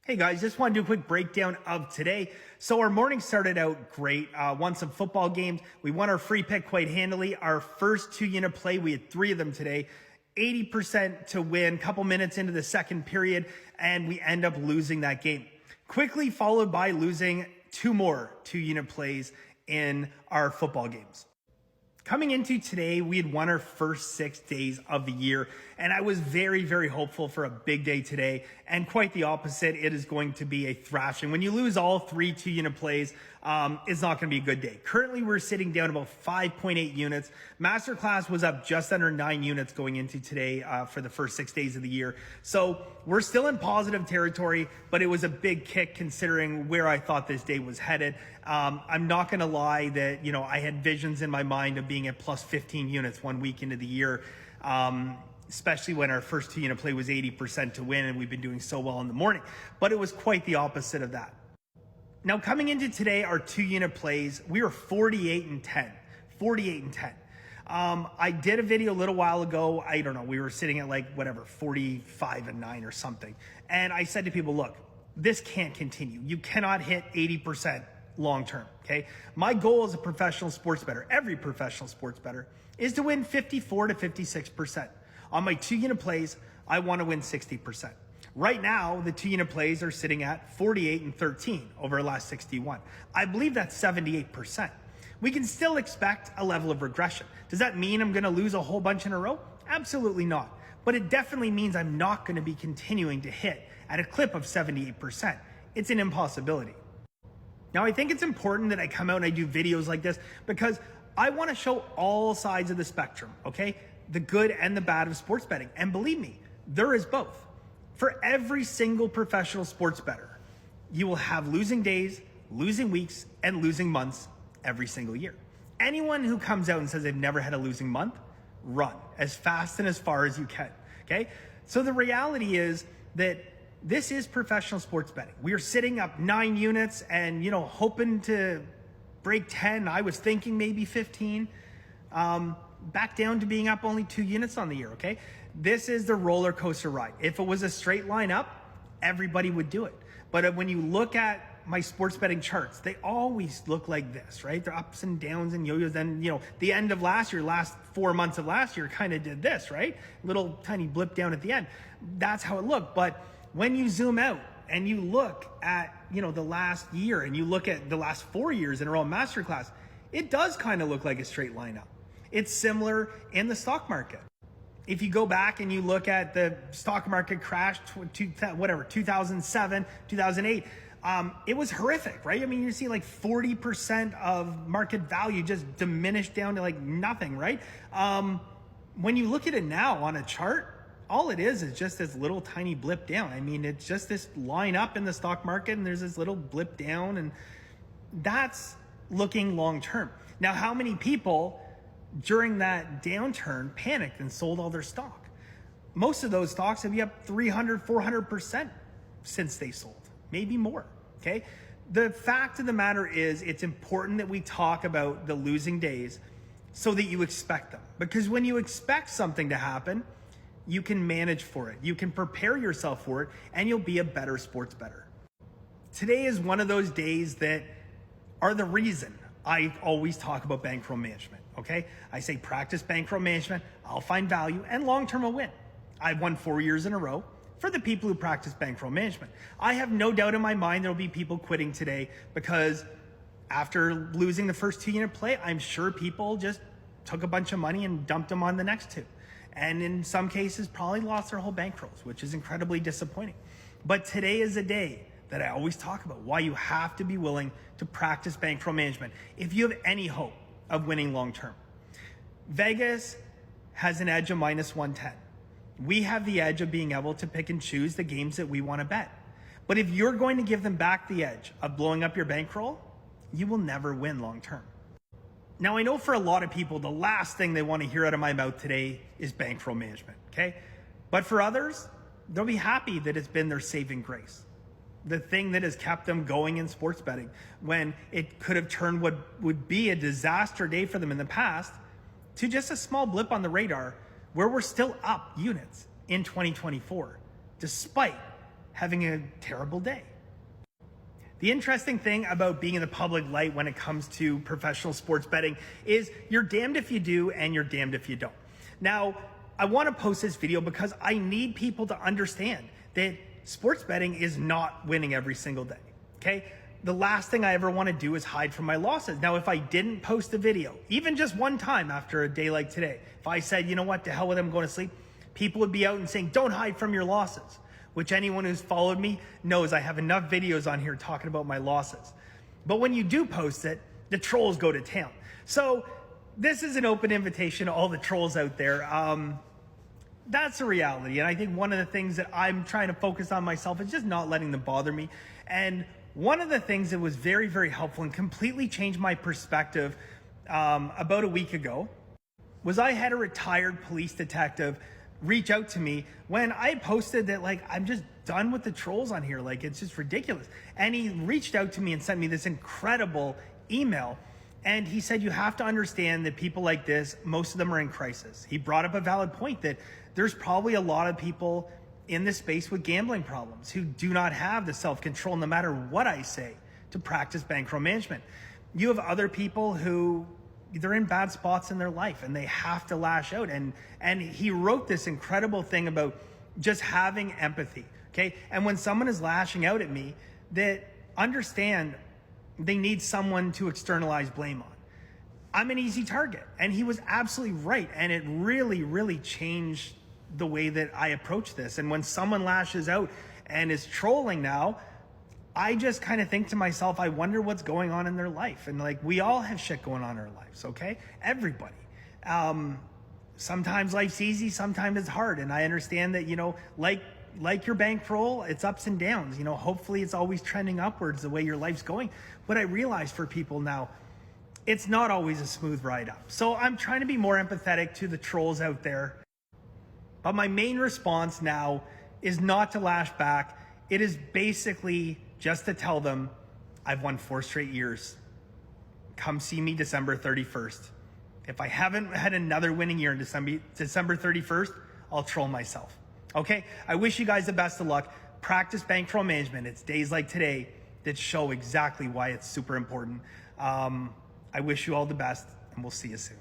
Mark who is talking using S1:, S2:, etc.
S1: Hey guys, just want to do a quick breakdown of today. So our morning started out great. Won some football games. We won our free pick quite handily. Our first 2-unit play, we had 3 of them today. 80% to win, couple minutes into the second period, and we end up losing that game. Quickly followed by losing 2 more 2-unit plays in our football games. Coming into today, we had won our first 6 days of the year, and I was very, very hopeful for a big day today, and quite the opposite. It is going to be a thrashing. When you lose all 3 2-unit plays, it's not going to be a good day. Currently, we're sitting down about 5.8 units. Masterclass was up just under 9 units going into today for the first 6 days of the year. So we're still in positive territory, but it was a big kick considering where I thought this day was headed. I'm not going to lie that, I had visions in my mind of being at plus 15 units 1 week into the year, especially when our first 2-unit play was 80% to win and we've been doing so well in the morning. But it was quite the opposite of that. Now, coming into today, our 2-unit plays, we were 48 and 10. 48 and 10. I did a video a little while ago. I don't know. We were sitting at 45 and 9 or something. And I said to people, look, this can't continue. You cannot hit 80% long term, okay? My goal as a professional sports bettor, every professional sports bettor, is to win 54 to 56%. On my 2-unit plays, I want to win 60%. Right now, the 2-unit plays are sitting at 48 and 13 over the last 61. I believe that's 78%. We can still expect a level of regression. Does that mean I'm going to lose a whole bunch in a row? Absolutely not. But it definitely means I'm not going to be continuing to hit at a clip of 78%. It's an impossibility. Now, I think it's important that I come out and I do videos like this because I want to show all sides of the spectrum, okay? The good and the bad of sports betting. And believe me, there is both. For every single professional sports bettor, you will have losing days, losing weeks, and losing months every single year. Anyone who comes out and says they've never had a losing month, run as fast and as far as you can, okay? So the reality is that this is professional sports betting. We are sitting up 9 units and, hoping to break 10. I was thinking maybe 15. Back down to being up only 2 units on the year, okay? This is the roller coaster ride. If it was a straight line up, everybody would do it. But when you look at my sports betting charts, they always look like this, right? They're ups and downs and yo-yos. Then, the end of last year, last 4 months of last year kind of did this, right? Little tiny blip down at the end. That's how it looked. But when you zoom out and you look at, the last year and you look at the last 4 years in a row Masterclass, it does kind of look like a straight line up. It's similar in the stock market. If you go back and you look at the stock market crash, 2007, 2008, it was horrific, right? I mean, you see 40% of market value just diminished down to nothing, right? When you look at it now on a chart, all it is just this little tiny blip down. I mean, it's just this line up in the stock market and there's this little blip down, and that's looking long term. Now, how many people during that downturn panicked and sold all their stock? Most of those stocks have been up 300, 400% since they sold, maybe more, okay? The fact of the matter is it's important that we talk about the losing days so that you expect them. Because when you expect something to happen, you can manage for it. You can prepare yourself for it, and you'll be a better sports bettor. Today is one of those days that are the reason I always talk about bankroll management, okay? I say practice bankroll management, I'll find value, and long-term will win. I've won 4 years in a row for the people who practice bankroll management. I have no doubt in my mind there'll be people quitting today because after losing the first 2-unit play, I'm sure people just took a bunch of money and dumped them on the next 2. And in some cases, probably lost their whole bankrolls, which is incredibly disappointing. But today is a day that I always talk about, why you have to be willing to practice bankroll management if you have any hope of winning long term. Vegas has an edge of minus 110. We have the edge of being able to pick and choose the games that we want to bet. But if you're going to give them back the edge of blowing up your bankroll, you will never win long term. Now, I know for a lot of people, the last thing they want to hear out of my mouth today is bankroll management, okay? But for others, they'll be happy that it's been their saving grace. The thing that has kept them going in sports betting when it could have turned what would be a disaster day for them in the past to just a small blip on the radar where we're still up units in 2024, despite having a terrible day. The interesting thing about being in the public light when it comes to professional sports betting is you're damned if you do and you're damned if you don't. Now, I want to post this video because I need people to understand that sports betting is not winning every single day, okay? The last thing I ever want to do is hide from my losses. Now, if I didn't post a video, even just one time after a day like today, if I said, you know what, to hell with it, I'm going to sleep, people would be out and saying, don't hide from your losses, which anyone who's followed me knows I have enough videos on here talking about my losses. But when you do post it, the trolls go to town. So this is an open invitation to all the trolls out there. That's a reality. And I think one of the things that I'm trying to focus on myself is just not letting them bother me. And one of the things that was very, very helpful and completely changed my perspective about a week ago was I had a retired police detective reach out to me when I posted that, like, I'm just done with the trolls on here. Like, it's just ridiculous. And he reached out to me and sent me this incredible email. And he said, you have to understand that people like this, most of them are in crisis. He brought up a valid point that there's probably a lot of people in this space with gambling problems who do not have the self-control, no matter what I say, to practice bankroll management. You have other people who they're in bad spots in their life and they have to lash out. And he wrote this incredible thing about just having empathy, okay? And when someone is lashing out at me, that understand they need someone to externalize blame on. I'm an easy target. And he was absolutely right. And it really, really changed the way that I approach this. And when someone lashes out and is trolling now, I just kind of think to myself, I wonder what's going on in their life. And like, we all have shit going on in our lives, okay? Everybody. Sometimes life's easy, sometimes it's hard. And I understand that, you know, like your bankroll, it's ups and downs. You know, hopefully it's always trending upwards the way your life's going. But I realize for people now, it's not always a smooth ride up. So I'm trying to be more empathetic to the trolls out there. But my main response now is not to lash back. It is basically just to tell them, I've won 4 straight years. Come see me December 31st. If I haven't had another winning year in December 31st, I'll troll myself. Okay? I wish you guys the best of luck. Practice bankroll management. It's days like today that show exactly why it's super important. I wish you all the best, and we'll see you soon.